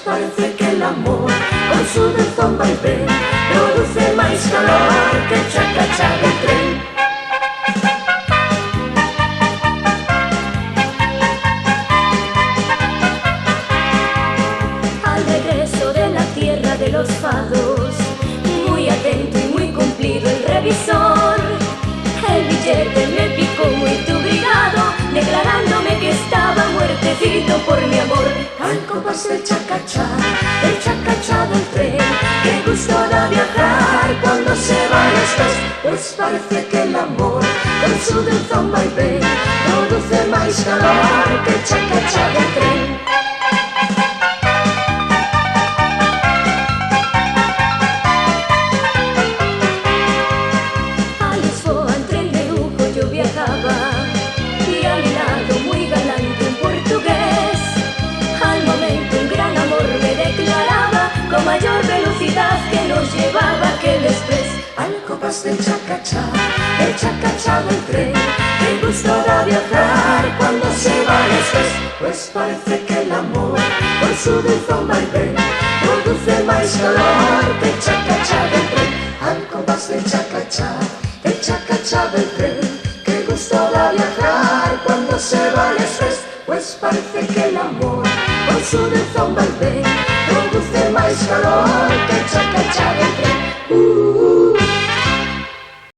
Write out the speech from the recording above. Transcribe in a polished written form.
parece que el amor con su dulzón vaivén produce más calor que el cha-cha-cha del tren. Al regreso de la tierra de los fados, muy atento y muy cumplido el revisor, el billete me picó muy tubrigado, declarándome que estaba muertecito por mi amor. Al compás del cha-cha-cha del tren, qué gusto da viajar cuando se van los dos. Pues parece que el amor con su dulzón vaivén produce más calor que el cha-cha-cha del tren. A Lisboa en tren de lujo yo viajaba y a mi lado muy galante un portugués. Al momento un gran amor me declaraba, con mayor velocidad que nos llevaba aquel express. Al compás del cha-cha-cha del tren, qué gusto da viajar cuando se va el estrés. Pues parece que el amor con su dulzón vaivén produce más calor que el cha-cha-cha del tren. Al compás del cha-cha-cha del tren, qué gusto da viajar cuando se va el estrés. Pues parece que el amor con su dulzón vaivén produce más calor que el cha-cha-cha.